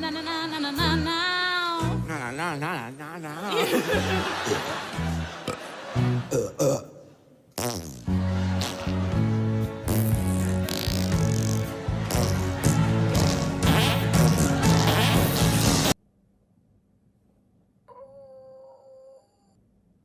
Na na na na na na na. No, no, no, no, no.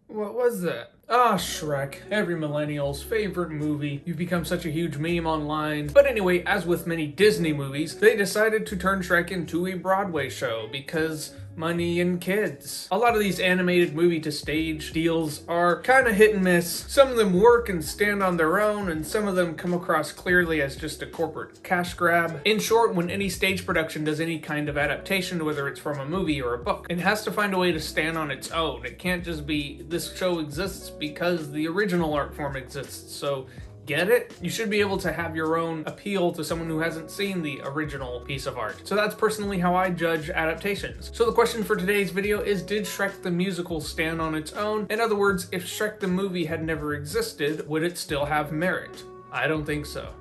What was that? Ah, Shrek, every millennial's favorite movie. You've become such a huge meme online. But anyway, as with many Disney movies, they decided to turn Shrek into a Broadway show because money and kids. A lot of these animated movie to stage deals are kind of hit and miss. Some of them work and stand on their own, and some of them come across clearly as just a corporate cash grab. In short, when any stage production does any kind of adaptation, whether it's from a movie or a book, it has to find a way to stand on its own. It can't just be, this show exists because the original art form exists. So get it? You should be able to have your own appeal to someone who hasn't seen the original piece of art. So that's personally how I judge adaptations. So the question for today's video is, did Shrek the musical stand on its own? In other words, if Shrek the movie had never existed, would it still have merit? I don't think so.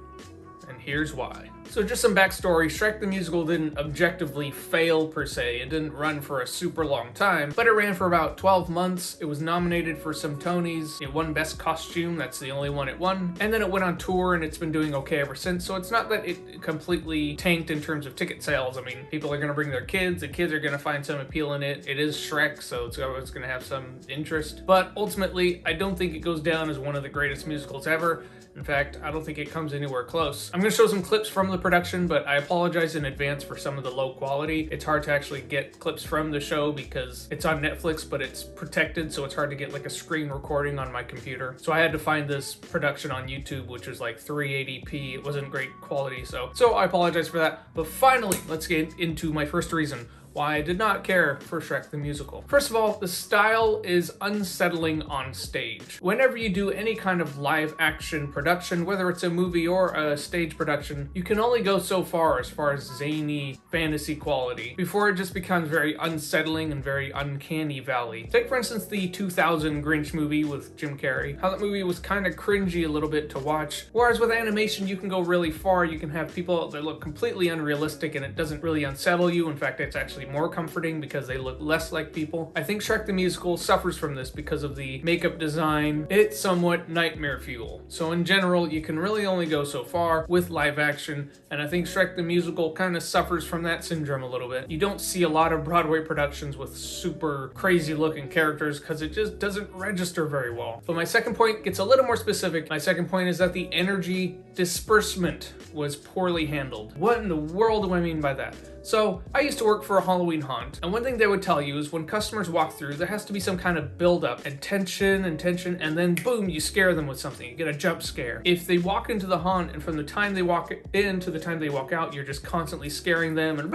And here's why. So just some backstory, Shrek the Musical didn't objectively fail per se. It didn't run for a super long time, but it ran for about 12 months. It was nominated for some Tonys. It won Best Costume, that's the only one it won. And then it went on tour and it's been doing okay ever since. So it's not that it completely tanked in terms of ticket sales. I mean, people are gonna bring their kids, the kids are gonna find some appeal in it. It is Shrek, so it's always gonna have some interest. But ultimately, I don't think it goes down as one of the greatest musicals ever. In fact, I don't think it comes anywhere close. I'm gonna show some clips from the production, but I apologize in advance for some of the low quality. It's hard to actually get clips from the show because it's on Netflix, but it's protected, so it's hard to get like a screen recording on my computer. So I had to find this production on YouTube, which was like 380p. It wasn't great quality, so I apologize for that. But finally, let's get into my first reason why I did not care for Shrek the Musical. First of all, the style is unsettling on stage. Whenever you do any kind of live action production, whether it's a movie or a stage production, you can only go so far as zany fantasy quality before it just becomes very unsettling and very uncanny valley. Take for instance the 2000 Grinch movie with Jim Carrey. How that movie was kind of cringy a little bit to watch. Whereas with animation, you can go really far. You can have people that look completely unrealistic and it doesn't really unsettle you. In fact, it's actually more comforting because they look less like people. I think Shrek the Musical suffers from this because of the makeup design. It's somewhat nightmare fuel. So in general, you can really only go so far with live action, and I think Shrek the Musical kind of suffers from that syndrome a little bit. You don't see a lot of Broadway productions with super crazy looking characters because it just doesn't register very well. But my second point gets a little more specific. My second point is that the energy disbursement was poorly handled. What in the world do I mean by that? So I used to work for a Halloween haunt, and one thing they would tell you is when customers walk through, there has to be some kind of build-up and tension, and then boom, you scare them with something. You get a jump scare. If they walk into the haunt and from the time they walk in to the time they walk out, you're just constantly scaring them and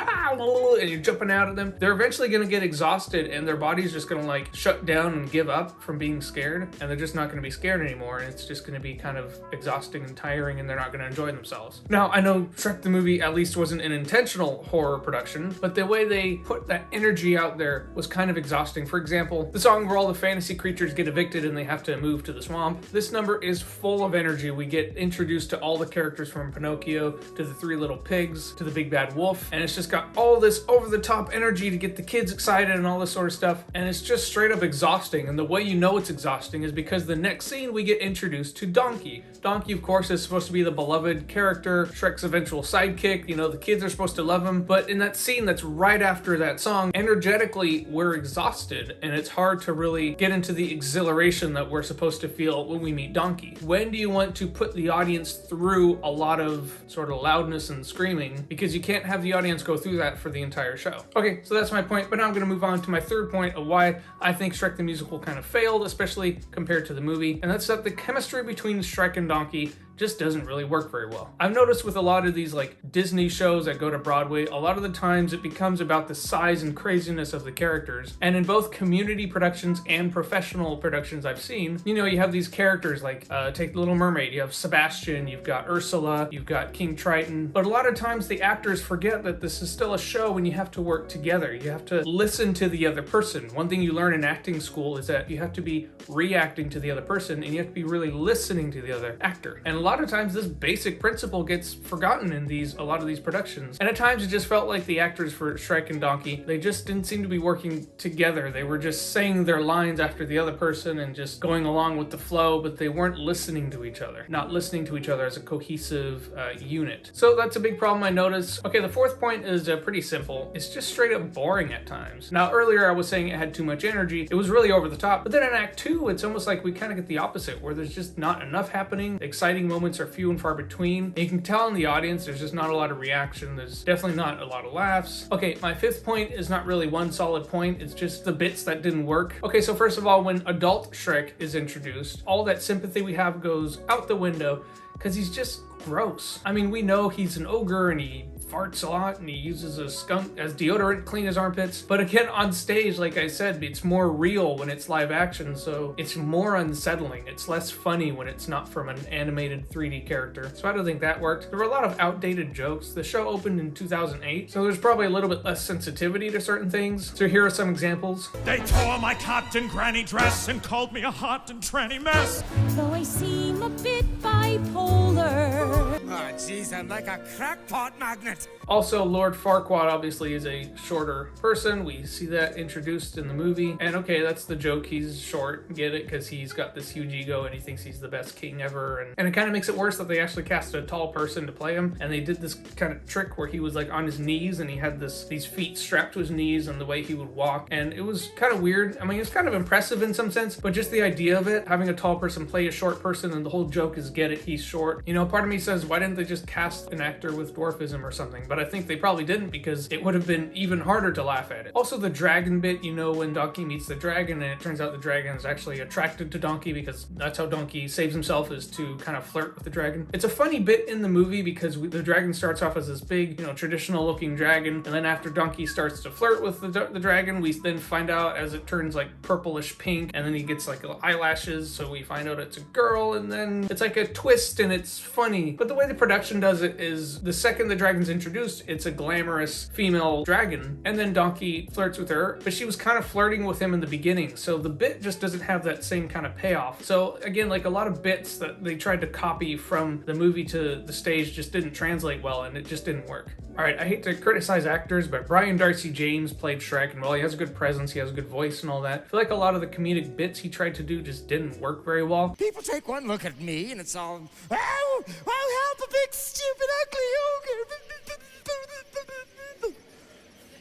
you're jumping out at them, they're eventually gonna get exhausted and their body's just gonna like shut down and give up from being scared, and they're just not gonna be scared anymore, and it's just gonna be kind of exhausting and tiring, and they're not gonna enjoy themselves. Now, I know Shrek the movie at least wasn't an intentional horror production, but the way they put that energy out there was kind of exhausting. For example, the song where all the fantasy creatures get evicted and they have to move to the swamp, this number is full of energy. We get introduced to all the characters from Pinocchio to the Three Little Pigs to the Big Bad Wolf, and it's just got all this over-the-top energy to get the kids excited and all this sort of stuff, and it's just straight up exhausting. And the way you know it's exhausting is because the next scene we get introduced to Donkey. Donkey, of course, is supposed to be the beloved character, Shrek's eventual sidekick. You know, the kids are supposed to love him, but in that scene that's right after that song, energetically, we're exhausted, and it's hard to really get into the exhilaration that we're supposed to feel when we meet Donkey. When do you want to put the audience through a lot of sort of loudness and screaming? Because you can't have the audience go through that for the entire show. Okay, so that's my point, but now I'm gonna move on to my third point of why I think Shrek the Musical kind of failed, especially compared to the movie, and that's that the chemistry between Shrek and Donkey just doesn't really work very well. I've noticed with a lot of these like Disney shows that go to Broadway, a lot of the times it becomes about the size and craziness of the characters. And in both community productions and professional productions I've seen, you know, you have these characters like, take The Little Mermaid, you have Sebastian, you've got Ursula, you've got King Triton. But a lot of times the actors forget that this is still a show and you have to work together. You have to listen to the other person. One thing you learn in acting school is that you have to be reacting to the other person and you have to be really listening to the other actor. And a lot of times this basic principle gets forgotten in a lot of these productions. And at times it just felt like the actors for Shrek and Donkey, they just didn't seem to be working together. They were just saying their lines after the other person and just going along with the flow, but they weren't listening to each other, not listening to each other as a cohesive unit. So that's a big problem I noticed. Okay, the fourth point is pretty simple. It's just straight up boring at times. Now, earlier I was saying it had too much energy. It was really over the top. But then in Act 2, it's almost like we kind of get the opposite, where there's just not enough happening. The exciting moments are few and far between. And you can tell in the audience there's just not a lot of reaction. There's definitely not a lot of laughs. Okay, my fifth point is not really one solid point. It's just the bits that didn't work. Okay, so first of all, when adult Shrek is introduced, all that sympathy we have goes out the window because he's just gross. I mean, we know he's an ogre and he farts a lot and he uses a skunk as deodorant to clean his armpits. But again, on stage, like I said, it's more real when it's live action, so it's more unsettling. It's less funny when it's not from an animated 3D character. So I don't think that worked. There were a lot of outdated jokes. The show opened in 2008, so there's probably a little bit less sensitivity to certain things. So here are some examples. They tore my cotton granny dress and called me a hot and tranny mess. Though I seem a bit bipolar. Oh, jeez, I'm like a crackpot magnet. Also, Lord Farquaad obviously is a shorter person. We see that introduced in the movie. And okay, that's the joke. He's short. Get it? Because he's got this huge ego and he thinks he's the best king ever. And it kind of makes it worse that they actually cast a tall person to play him. And they did this kind of trick where he was like on his knees and he had these feet strapped to his knees and the way he would walk. And it was kind of weird. I mean, it's kind of impressive in some sense, but just the idea of it, having a tall person play a short person and the whole joke is get it, he's short. You know, part of me says, why didn't they just cast an actor with dwarfism or something? But I think they probably didn't because it would have been even harder to laugh at it. Also, the dragon bit, you know, when Donkey meets the dragon and it turns out the dragon is actually attracted to Donkey because that's how Donkey saves himself, is to kind of flirt with the dragon. It's a funny bit in the movie because the dragon starts off as this big, you know, traditional looking dragon, and then after Donkey starts to flirt with the dragon, we then find out as it turns like purplish pink, and then he gets like little eyelashes, so we find out it's a girl, and then it's like a twist and it's funny. But the way the production does it is the second the dragon's introduced, it's a glamorous female dragon, and then Donkey flirts with her, but she was kind of flirting with him in the beginning, so the bit just doesn't have that same kind of payoff. So again, like a lot of bits that they tried to copy from the movie to the stage just didn't translate well, and it just didn't work. Alright, I hate to criticize actors, but Brian Darcy James played Shrek, and while he has a good presence, he has a good voice and all that, I feel like a lot of the comedic bits he tried to do just didn't work very well. People take one look at me and it's all, oh, help, a big stupid ugly ogre.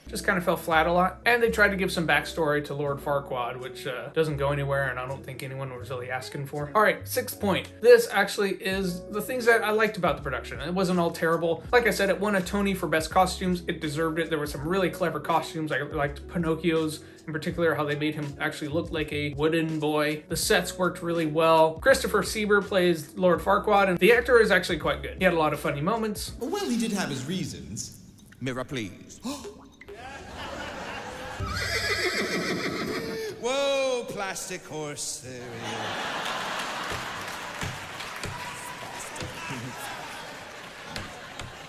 Just kind of fell flat a lot. And they tried to give some backstory to Lord Farquaad, which doesn't go anywhere, and I don't think anyone was really asking for. All right, sixth point. This actually is the things that I liked about the production. It wasn't all terrible. Like I said, it won a Tony for best costumes. It deserved it. There were some really clever costumes. I liked Pinocchio's, in particular, how they made him actually look like a wooden boy. The sets worked really well. Christopher Sieber plays Lord Farquaad, and the actor is actually quite good. He had a lot of funny moments. Well, he did have his reasons. Mirror, please. Whoa, plastic horse. There we go.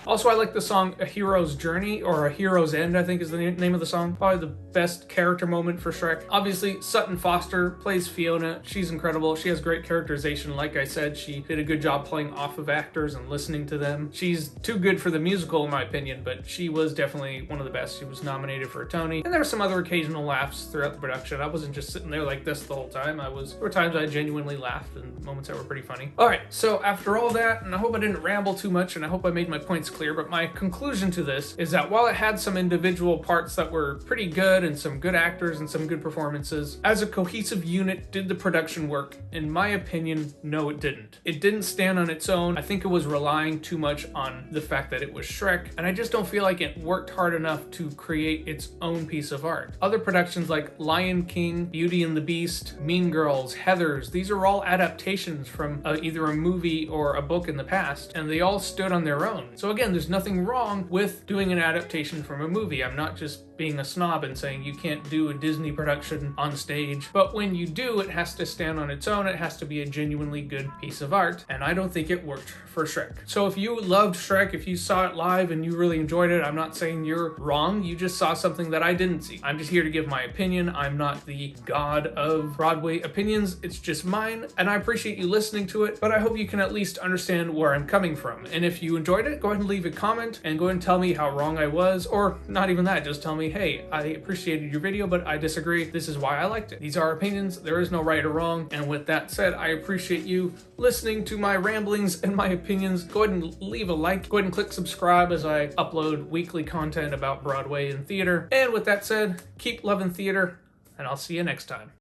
Also, I like the song A Hero's Journey, or A Hero's End, I think is the name of the song. Probably the best character moment for Shrek. Obviously, Sutton Foster plays Fiona. She's incredible. She has great characterization. Like I said, she did a good job playing off of actors and listening to them. She's too good for the musical, in my opinion, but she was definitely one of the best. She was nominated for a Tony. And there were some other occasional laughs throughout the production. I wasn't just sitting there like this the whole time. There were times I genuinely laughed and moments that were pretty funny. All right, so after all that, and I hope I didn't ramble too much, and I hope I made my points clear, but my conclusion to this is that while it had some individual parts that were pretty good and some good actors and some good performances, as a cohesive unit, did the production work? In my opinion, no, it didn't. It didn't stand on its own. I think it was relying too much on the fact that it was Shrek, and I just don't feel like it worked hard enough to create its own piece of art. Other productions like Lion King, Beauty and the Beast, Mean Girls, Heathers, these are all adaptations from either a movie or a book in the past, and they all stood on their own. So again, again, there's nothing wrong with doing an adaptation from a movie. I'm not just being a snob and saying you can't do a Disney production on stage, but when you do, it has to stand on its own. It has to be a genuinely good piece of art, and I don't think it worked for Shrek. So if you loved Shrek, if you saw it live and you really enjoyed it, I'm not saying you're wrong. You just saw something that I didn't see. I'm just here to give my opinion. I'm not the god of Broadway opinions. It's just mine, and I appreciate you listening to it, but I hope you can at least understand where I'm coming from. And if you enjoyed it, go ahead and leave a comment and go ahead and tell me how wrong I was, or not even that, just tell me, hey, I appreciated your video, but I disagree. This is why I liked it. These are opinions. There is no right or wrong. And with that said, I appreciate you listening to my ramblings and my opinions. Go ahead and leave a like. Go ahead and click subscribe as I upload weekly content about Broadway and theater. And with that said, keep loving theater, and I'll see you next time.